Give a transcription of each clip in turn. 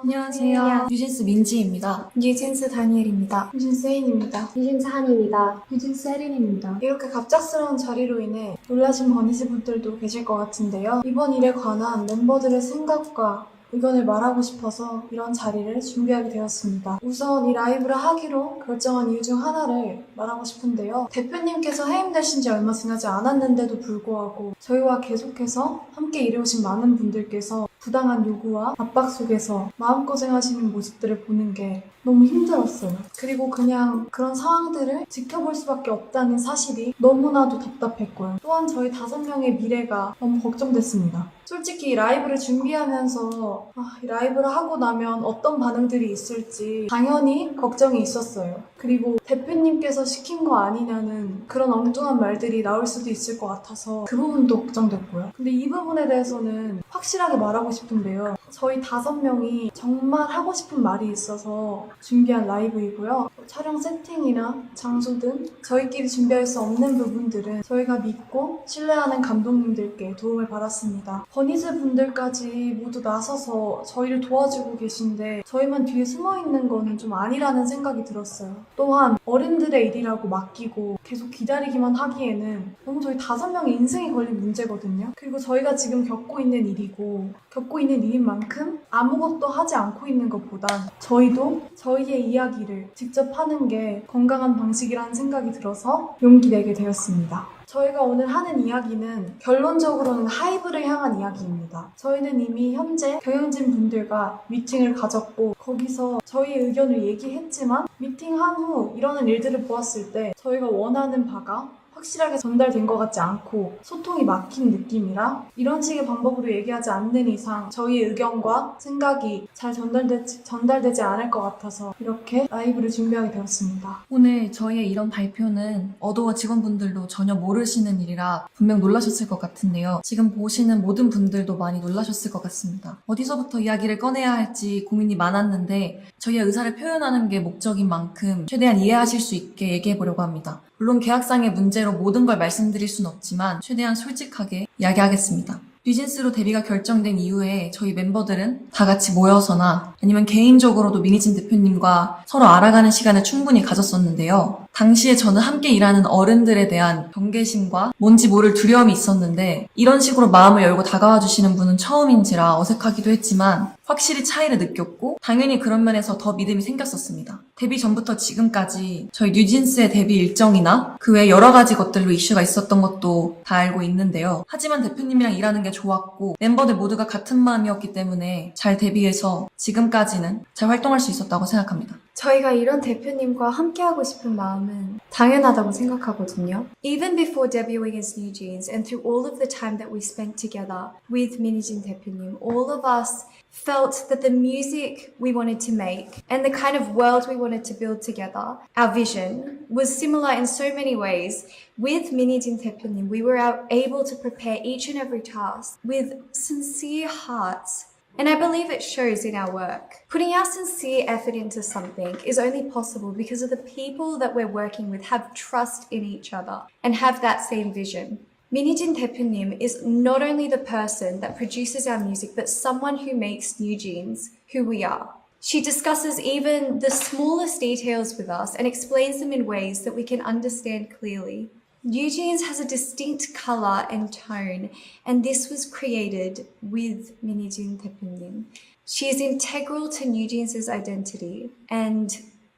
안녕하세요. 뉴진스 민지입니다. 뉴진스 다니엘입니다. 뉴진스 혜인입니다. 뉴진스 한입니다. 뉴진스 혜린입니다. 이렇게 갑작스러운 자리로 인해 놀라신 버니즈 분들도 계실 것 같은데요. 이번 일에 관한 멤버들의 생각과 의견을 말하고 싶어서 이런 자리를 준비하게 되었습니다. 우선 이 라이브를 하기로 결정한 이유 중 하나를 말하고 싶은데요. 대표님께서 해임되신 지 얼마 지나지 않았는데도 불구하고 저희와 계속해서 함께 일해오신 많은 분들께서 부당한 요구와 압박 속에서 마음고생하시는 모습들을 보는 게 너무 힘들었어요. 그리고 그냥 그런 상황들을 지켜볼 수밖에 없다는 사실이 너무나도 답답했고요. 또한 저희 5명의 미래가 너무 걱정됐습니다. 솔직히 이 라이브를 준비하면서 이 라이브를 하고 나면 어떤 반응들이 있을지 당연히 걱정이 있었어요. 그리고 대표님께서 시킨 거 아니냐는 그런 엉뚱한 말들이 나올 수도 있을 것 같아서 그 부분도 걱정됐고요. 근데 이 부분에 대해서는 확실하게 말하고 싶은데요. 저희 5명이 정말 하고 싶은 말이 있어서 준비한 라이브이고요. 촬영 세팅이나 장소 등 저희끼리 준비할 수 없는 부분들은 저희가 믿고 신뢰하는 감독님들께 도움을 받았습니다. 버니즈 분들까지 모두 나서서 저희를 도와주고 계신데 저희만 뒤에 숨어있는 거는 좀 아니라는 생각이 들었어요. 또한 어른들의 일이라고 맡기고 계속 기다리기만 하기에는 너무 저희 5명의 인생이 걸린 문제거든요. 그리고 저희가 지금 겪고 있는 일이고 겪고 있는 일인 만큼 아무것도 하지 않고 있는 것보단 저희도 저희의 이야기를 직접 하는 게 건강한 방식이라는 생각이 들어서 용기 내게 되었습니다. 저희가 오늘 하는 이야기는 결론적으로는 하이브를 향한 이야기입니다. 저희는 이미 현재 경영진 분들과 미팅을 가졌고 거기서 저희의 의견을 얘기했지만 미팅한 후 일어난 일들을 보았을 때 저희가 원하는 바가 확실하게 전달된 것 같지 않고 소통이 막힌 느낌이라 이런 식의 방법으로 얘기하지 않는 이상 저희의 의견과 생각이 잘 전달되지 않을 것 같아서 이렇게 라이브를 준비하게 되었습니다. 오늘 저희의 이런 발표는 어도어 직원분들도 전혀 모르시는 일이라 분명 놀라셨을 것 같은데요. 지금 보시는 모든 분들도 많이 놀라셨을 것 같습니다. 어디서부터 이야기를 꺼내야 할지 고민이 많았는데 저희의 의사를 표현하는 게 목적인 만큼 최대한 이해하실 수 있게 얘기해보려고 합니다. 물론 계약상의 문제로 모든 걸 말씀드릴 순 없지만 최대한 솔직하게 이야기하겠습니다. 뉴진스로 데뷔가 결정된 이후에 저희 멤버들은 다 같이 모여서나 아니면 개인적으로도 미니진 대표님과 서로 알아가는 시간을 충분히 가졌었는데요. 당시에 저는 함께 일하는 어른들에 대한 경계심과 뭔지 모를 두려움이 있었는데 이런 식으로 마음을 열고 다가와 주시는 분은 처음인지라 어색하기도 했지만 확실히 차이를 느꼈고 당연히 그런 면에서 더 믿음이 생겼었습니다. 데뷔 전부터 지금까지 저희 뉴진스의 데뷔 일정이나 그 외 여러 가지 것들로 이슈가 있었던 것도 다 알고 있는데요. 하지만 대표님이랑 일하는 게 좋았고 멤버들 모두가 같은 마음이었기 때문에 잘 데뷔해서 지금까지는 잘 활동할 수 있었다고 생각합니다. 저희가 이런 대표님과 함께하고 싶은 마음은 당연하다고 생각하거든요. Even before debuting as New Jeans and through all of the time that we spent together with 민희진 대표님, all of us felt that the music we wanted to make and the kind of world we wanted to build together, our vision, was similar in so many ways. With 민희진 대표님, we were able to prepare each and every task with sincere hearts. And I believe it shows in our work. Putting our sincere effort into something is only possible because of the people that we're working with have trust in each other and have that same vision. 민희진 대표님 is not only the person that produces our music, but someone who makes New Jeans who we are. She discusses even the smallest details with us and explains them in ways that we can understand clearly. New Jeans has a distinct colour and tone, and this was created with 민희진 대표님. She is integral to New Jeans' identity, and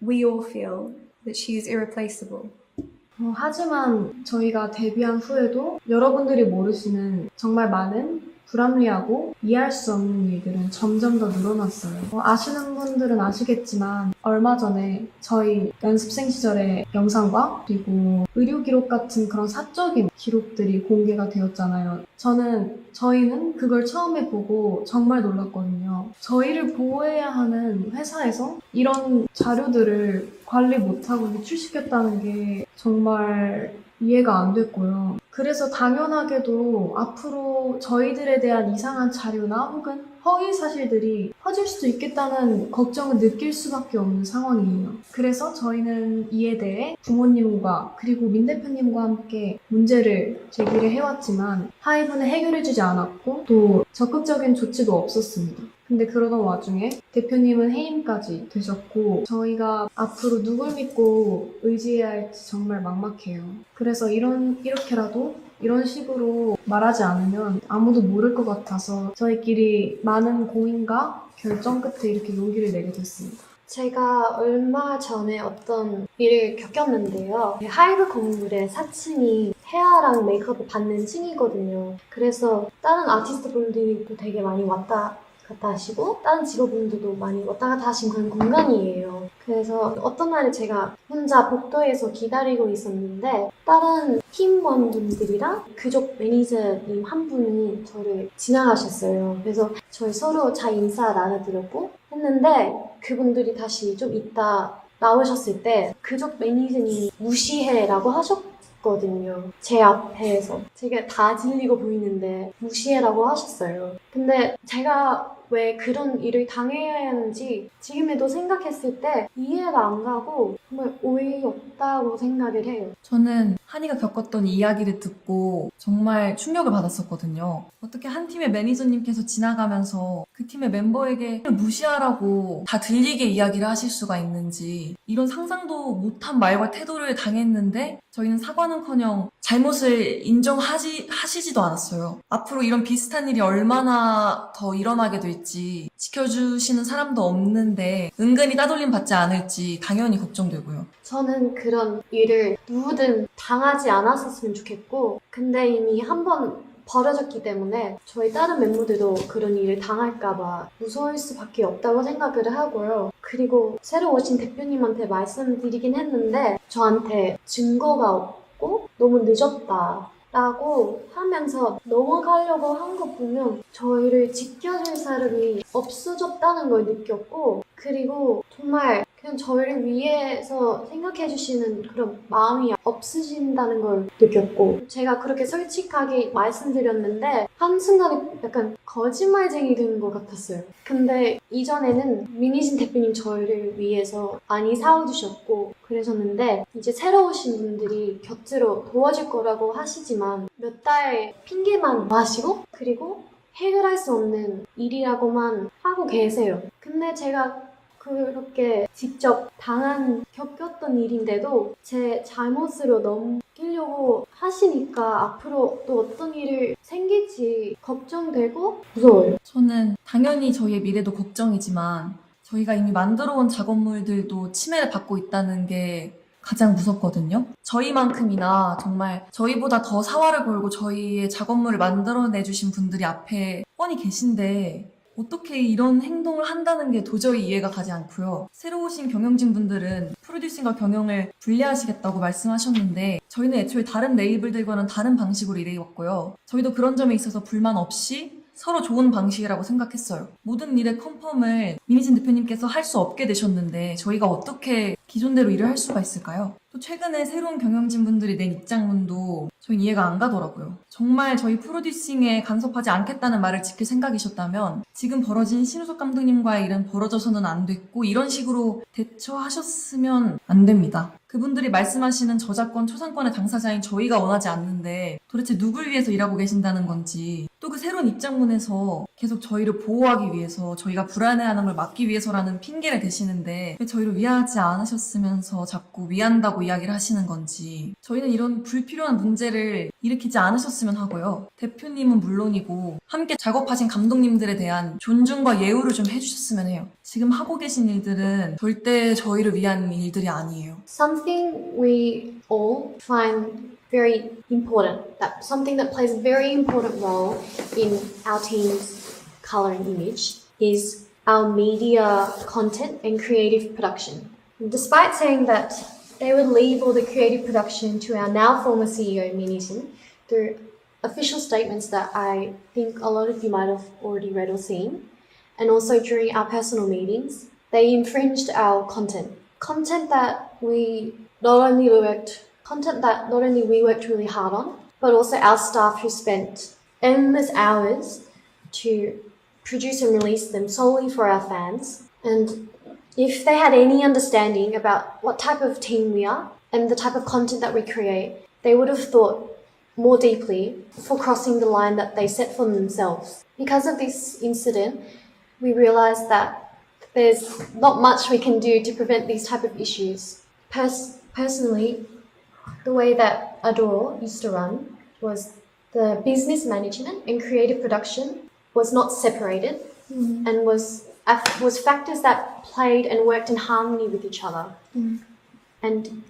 we all feel that she is irreplaceable. 하지만 저희가 데뷔한 후에도 여러분들이 모르시는 정말 많은 불합리하고 이해할 수 없는 일들은 점점 더 늘어났어요. 아시는 분들은 아시겠지만 얼마 전에 저희 연습생 시절의 영상과 그리고 의료 기록 같은 그런 사적인 기록들이 공개가 되었잖아요. 저희는 그걸 처음에 보고 정말 놀랐거든요. 저희를 보호해야 하는 회사에서 이런 자료들을 관리 못하고 유출시켰다는 게 정말 이해가 안 됐고요. 그래서 당연하게도 앞으로 저희들에 대한 이상한 자료나 혹은 허위 사실들이 퍼질 수도 있겠다는 걱정을 느낄 수밖에 없는 상황이에요. 그래서 저희는 이에 대해 부모님과 그리고 민 대표님과 함께 문제를 제기를 해왔지만 하이브는 해결해주지 않았고 또 적극적인 조치도 없었습니다. 근데 그러던 와중에 대표님은 해임까지 되셨고 저희가 앞으로 누굴 믿고 의지해야 할지 정말 막막해요. 그래서 이렇게라도 이런 식으로 말하지 않으면 아무도 모를 것 같아서 저희끼리 많은 고민과 결정 끝에 이렇게 용기를 내게 됐습니다. 제가 얼마 전에 어떤 일을 겪었는데요. 하이브 건물의 4층이 헤어랑 메이크업을 받는 층이거든요. 그래서 다른 아티스트 분들도 되게 많이 왔다 갔다 하시고 다른 직업분들도 많이 왔다 갔다 하신 그런 공간이에요. 그래서 어떤 날에 제가 혼자 복도에서 기다리고 있었는데 다른 팀원분들이랑 그쪽 매니저님 한 분이 저를 지나가셨어요. 그래서 저희 서로 잘 인사 나눠드렸고 했는데 그분들이 다시 좀 이따 나오셨을 때 그쪽 매니저님이 무시해라고 하셨거든요. 제 앞에서. 제가 다 질리고 보이는데 무시해라고 하셨어요. 근데 제가 왜 그런 일을 당해야 하는지 지금에도 생각했을 때 이해가 안 가고 정말 어이없다고 생각을 해요. 저는 한이가 겪었던 이야기를 듣고 정말 충격을 받았었거든요. 어떻게 한 팀의 매니저님께서 지나가면서 그 팀의 멤버에게 무시하라고 다 들리게 이야기를 하실 수가 있는지 이런 상상도 못한 말과 태도를 당했는데 저희는 사과는커녕 잘못을 인정하시지도 않았어요. 앞으로 이런 비슷한 일이 얼마나 더 일어나게 될지 지켜주시는 사람도 없는데 은근히 따돌림 받지 않을지 당연히 걱정되고요. 저는 그런 일을 누구든 당하지 않았었으면 좋겠고 근데 이미 한번 벌어졌기 때문에 저희 다른 멤버들도 그런 일을 당할까봐 무서울 수밖에 없다고 생각을 하고요. 그리고 새로 오신 대표님한테 말씀드리긴 했는데 저한테 증거가 없고 너무 늦었다 라고 하면서 넘어가려고 한 거 보면 저희를 지켜줄 사람이 없어졌다는 걸 느꼈고 그리고 정말 그냥 저희를 위해서 생각해 주시는 그런 마음이 없으신다는 걸 느꼈고 제가 그렇게 솔직하게 말씀드렸는데 한순간에 약간 거짓말쟁이 된 것 같았어요. 근데 이전에는 민희진 대표님 저희를 위해서 많이 사와주셨고 그러셨는데 이제 새로 오신 분들이 곁으로 도와줄 거라고 하시지만 몇 달 핑계만 마시고 그리고 해결할 수 없는 일이라고만 하고 계세요. 근데 제가 그렇게 직접 겪었던 일인데도 제 잘못으로 넘기려고 하시니까 앞으로 또 어떤 일이 생길지 걱정되고 무서워요. 저는 당연히 저희의 미래도 걱정이지만 저희가 이미 만들어온 작업물들도 침해를 받고 있다는 게 가장 무섭거든요. 저희만큼이나 정말 저희보다 더 사활을 걸고 저희의 작업물을 만들어내주신 분들이 앞에 뻔히 계신데 어떻게 이런 행동을 한다는 게 도저히 이해가 가지 않고요. 새로 오신 경영진 분들은 프로듀싱과 경영을 분리하시겠다고 말씀하셨는데 저희는 애초에 다른 레이블들과는 다른 방식으로 일해왔고요. 저희도 그런 점에 있어서 불만 없이 서로 좋은 방식이라고 생각했어요. 모든 일의 컨펌을 민희진 대표님께서 할 수 없게 되셨는데 저희가 어떻게 기존대로 일을 할 수가 있을까요? 또 최근에 새로운 경영진 분들이 낸 입장문도 저희는 이해가 안 가더라고요. 정말 저희 프로듀싱에 간섭하지 않겠다는 말을 지킬 생각이셨다면 지금 벌어진 신우석 감독님과의 일은 벌어져서는 안 됐고 이런 식으로 대처하셨으면 안 됩니다. 그분들이 말씀하시는 저작권, 초상권의 당사자인 저희가 원하지 않는데 도대체 누굴 위해서 일하고 계신다는 건지 또 그 새로운 입장문에서 계속 저희를 보호하기 위해서 저희가 불안해하는 걸 막기 위해서라는 핑계를 대시는데 왜 저희를 위하지 않으셨으면서 자꾸 위한다고 이야기를 하시는 건지 저희는 이런 불필요한 문제를 일으키지 않으셨으면 하고요. 대표님은 물론이고 함께 작업하신 감독님들에 대한 존중과 예우를 좀 해주셨으면 해요. 지금 하고 계신 일들은 절대 저희를 위한 일들이 아니에요. Something we all find very important, that something that plays a very important role in our team's color and image is our media content and creative production. Despite saying that they would leave all the creative production to our now former CEO, Minijin, through official statements that I think a lot of you might have already read or seen, and also during our personal meetings, they infringed our content. Content that not only we worked really hard on, but also our staff who spent endless hours to produce and release them solely for our fans. And if they had any understanding about what type of team we are and the type of content that we create, they would have thought more deeply for crossing the line that they set for themselves. Because of this incident, we realized that there's not much we can do to prevent these type of issues. Personally, the way that Adore used to run was the business management and creative production was not separated and was factors that played and worked in harmony with each other. And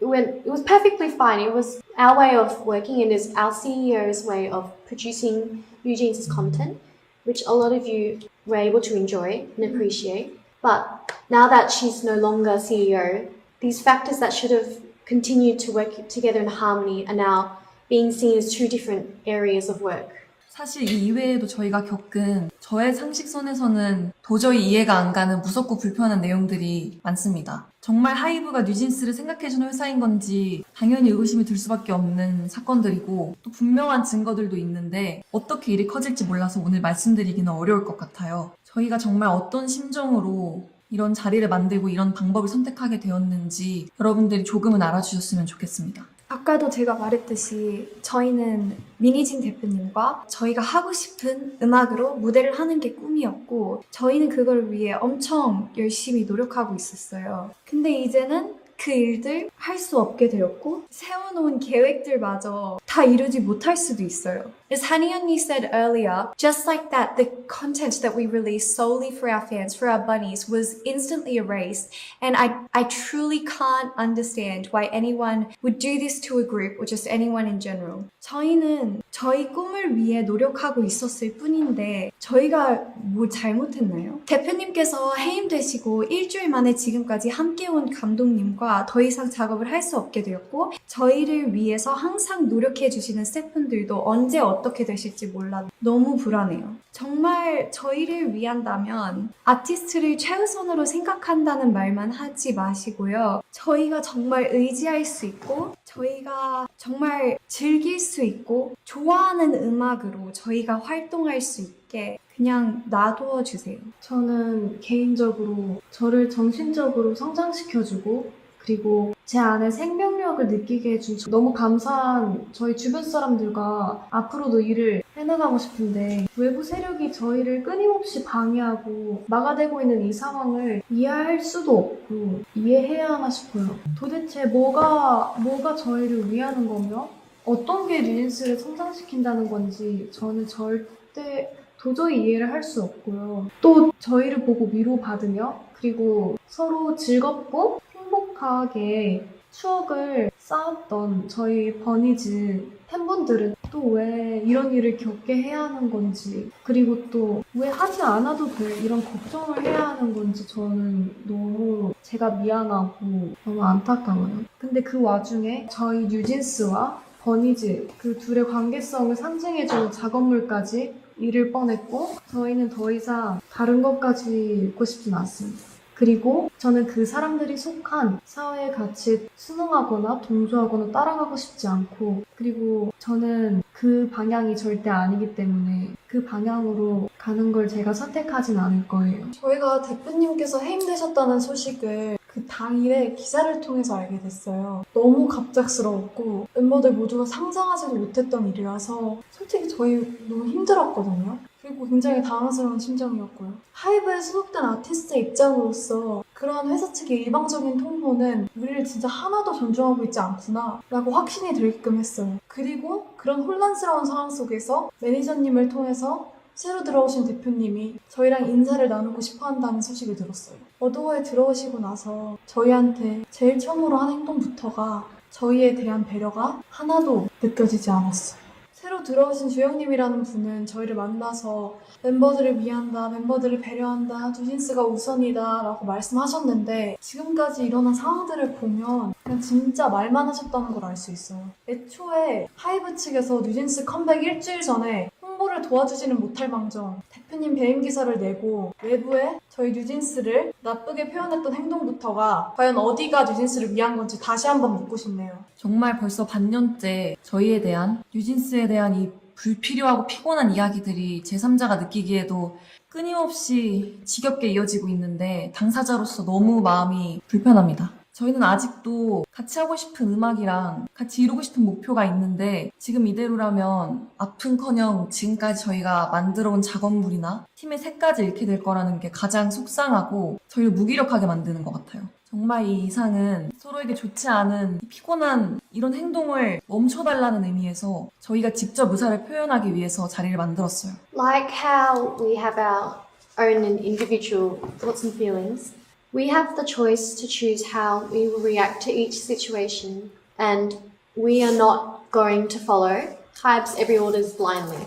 it was perfectly fine. It was our way of working and is our CEO's way of producing Eugene's content, which a lot of you were able to enjoy and appreciate. But now that she's no longer CEO, these factors that should have continued to work together in harmony are now being seen as two different areas of work. 사실 이 이외에도 저희가 겪은 저의 상식선에서는 도저히 이해가 안 가는 무섭고 불편한 내용들이 많습니다. 정말 하이브가 뉴진스를 생각해주는 회사인 건지 당연히 의구심이 들 수밖에 없는 사건들이고 또 분명한 증거들도 있는데 어떻게 일이 커질지 몰라서 오늘 말씀드리기는 어려울 것 같아요. 저희가 정말 어떤 심정으로 이런 자리를 만들고 이런 방법을 선택하게 되었는지 여러분들이 조금은 알아주셨으면 좋겠습니다. 아까도 제가 말했듯이 저희는 미니진 대표님과 저희가 하고 싶은 음악으로 무대를 하는 게 꿈이었고 저희는 그걸 위해 엄청 열심히 노력하고 있었어요. 근데 이제는 그 일들 할 수 없게 되었고 세워놓은 계획들마저 다 이루지 못할 수도 있어요. As Hani 언니 said earlier, just like that, the content that we released solely for our fans, for our bunnies, was instantly erased. And I truly can't understand why anyone would do this to a group or just anyone in general. 저희는 저희 꿈을 위해 노력하고 있었을 뿐인데 저희가 뭐 잘못했나요? 대표님께서 해임되시고 일주일 만에 지금까지 함께 온 감독님과 더 이상 작업을 할 수 없게 되었고 저희를 위해서 항상 노력해 주시는 스태프분들도 언제 어떻게 되실지 몰라 너무 불안해요. 정말 저희를 위한다면 아티스트를 최우선으로 생각한다는 말만 하지 마시고요. 저희가 정말 의지할 수 있고 저희가 정말 즐길 수 있고 좋아하는 음악으로 저희가 활동할 수 있게 그냥 놔두어 주세요. 저는 개인적으로 저를 정신적으로 성장시켜주고 그리고 제 안에 생명력을 느끼게 해준 너무 감사한 저희 주변 사람들과 앞으로도 일을 해나가고 싶은데 외부 세력이 저희를 끊임없이 방해하고 막아대고 있는 이 상황을 이해할 수도 없고 이해해야 하나 싶어요. 도대체 뭐가 저희를 위하는 거며 어떤 게 뉴진스를 성장시킨다는 건지 저는 절대 도저히 이해를 할 수 없고요. 또 저희를 보고 위로받으며 그리고 서로 즐겁고 행복하게 추억을 쌓았던 저희 버니즈 팬분들은 또 왜 이런 일을 겪게 해야 하는 건지 그리고 또 왜 하지 않아도 될 이런 걱정을 해야 하는 건지 저는 너무 제가 미안하고 너무 안타까워요. 근데 그 와중에 저희 뉴진스와 버니즈 그 둘의 관계성을 상징해주는 작업물까지 잃을 뻔했고 저희는 더 이상 다른 것까지 읽고 싶진 않습니다. 그리고 저는 그 사람들이 속한 사회의 가치에 순응하거나 동조하거나 따라가고 싶지 않고 그리고 저는 그 방향이 절대 아니기 때문에 그 방향으로 가는 걸 제가 선택하진 않을 거예요. 저희가 대표님께서 해임되셨다는 소식을 그 당일에 기사를 통해서 알게 됐어요. 너무 갑작스러웠고 멤버들 모두가 상상하지도 못했던 일이라서 솔직히 저희 너무 힘들었거든요. 그리고 굉장히 당황스러운 심정이었고요. 하이브에 소속된 아티스트의 입장으로서 그러한 회사 측의 일방적인 통보는 우리를 진짜 하나도 존중하고 있지 않구나 라고 확신이 들게끔 했어요. 그리고 그런 혼란스러운 상황 속에서 매니저님을 통해서 새로 들어오신 대표님이 저희랑 인사를 나누고 싶어 한다는 소식을 들었어요. 어도어에 들어오시고 나서 저희한테 제일 처음으로 한 행동부터가 저희에 대한 배려가 하나도 느껴지지 않았어요. 새로 들어오신 주영님이라는 분은 저희를 만나서 멤버들을 위한다, 멤버들을 배려한다, 뉴진스가 우선이다 라고 말씀하셨는데 지금까지 일어난 상황들을 보면 그냥 진짜 말만 하셨다는 걸 알 수 있어요. 애초에 하이브 측에서 뉴진스 컴백 일주일 전에 홍보를 도와주지는 못할 망정 대표님 배임 기사를 내고 외부에 저희 뉴진스를 나쁘게 표현했던 행동부터가 과연 어디가 뉴진스를 위한 건지 다시 한번 묻고 싶네요. 정말 벌써 반년째 저희에 대한 뉴진스에 대한 이 불필요하고 피곤한 이야기들이 제3자가 느끼기에도 끊임없이 지겹게 이어지고 있는데 당사자로서 너무 마음이 불편합니다. 저희는 아직도 같이 하고 싶은 음악이랑 같이 이루고 싶은 목표가 있는데 지금 이대로라면 아픈커녕 지금까지 저희가 만들어온 작업물이나 팀의 색까지 잃게 될 거라는 게 가장 속상하고 저희를 무기력하게 만드는 것 같아요. 정말 이 이상은 서로에게 좋지 않은 피곤한 이런 행동을 멈춰달라는 의미에서 저희가 직접 의사를 표현하기 위해서 자리를 만들었어요. Like how we have our own and individual thoughts and feelings, we have the choice to choose how we will react to each situation, and we are not going to follow Hybe's every orders blindly.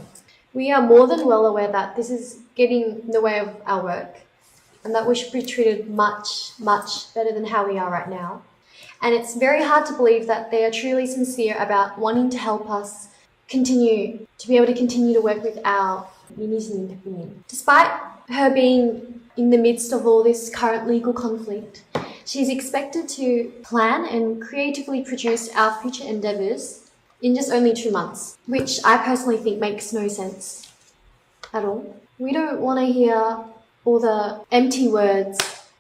We are more than well aware that this is getting in the way of our work, and that we should be treated much, much better than how we are right now. And it's very hard to believe that they are truly sincere about wanting to help us continue to be able to continue to work with our Minijin 대표님. Despite her being in the midst of all this current legal conflict, she's expected to plan and creatively produce our future endeavours in just only 2 months, which I personally think makes no sense at all. We don't want to hear all the empty words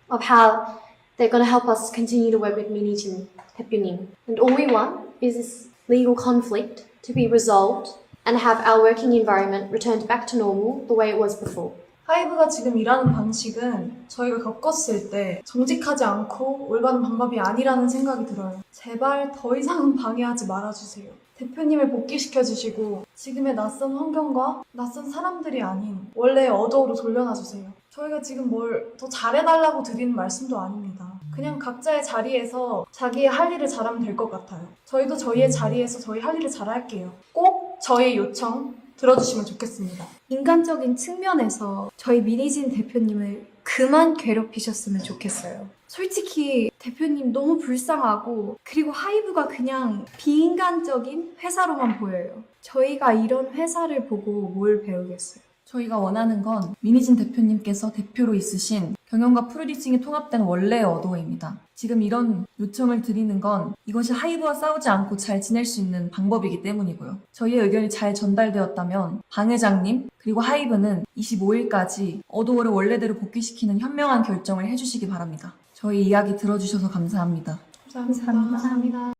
of how they're going to help us continue to work with Minijin 대표님. And all we want is this legal conflict to be resolved and have our working environment returned back to normal the way it was before. 하이브가 지금 일하는 방식은 저희가 겪었을 때 정직하지 않고 올바른 방법이 아니라는 생각이 들어요. 제발 더 이상은 방해하지 말아주세요. 대표님을 복귀시켜주시고 지금의 낯선 환경과 낯선 사람들이 아닌 원래의 어도로 돌려놔주세요. 저희가 지금 뭘 더 잘해달라고 드리는 말씀도 아닙니다. 그냥 각자의 자리에서 자기의 할 일을 잘하면 될 것 같아요. 저희도 저희의 자리에서 저희 할 일을 잘할게요. 꼭 저의 요청 들어주시면 좋겠습니다. 인간적인 측면에서 저희 미니진 대표님을 그만 괴롭히셨으면 좋겠어요. 솔직히 대표님 너무 불쌍하고 그리고 하이브가 그냥 비인간적인 회사로만 보여요. 저희가 이런 회사를 보고 뭘 배우겠어요. 저희가 원하는 건 미니진 대표님께서 대표로 있으신 경영과 프로듀싱이 통합된 원래의 어도어입니다. 지금 이런 요청을 드리는 건 이것이 하이브와 싸우지 않고 잘 지낼 수 있는 방법이기 때문이고요. 저희의 의견이 잘 전달되었다면 방 회장님 그리고 하이브는 25일까지 어도어를 원래대로 복귀시키는 현명한 결정을 해주시기 바랍니다. 저희 이야기 들어주셔서 감사합니다. 감사합니다.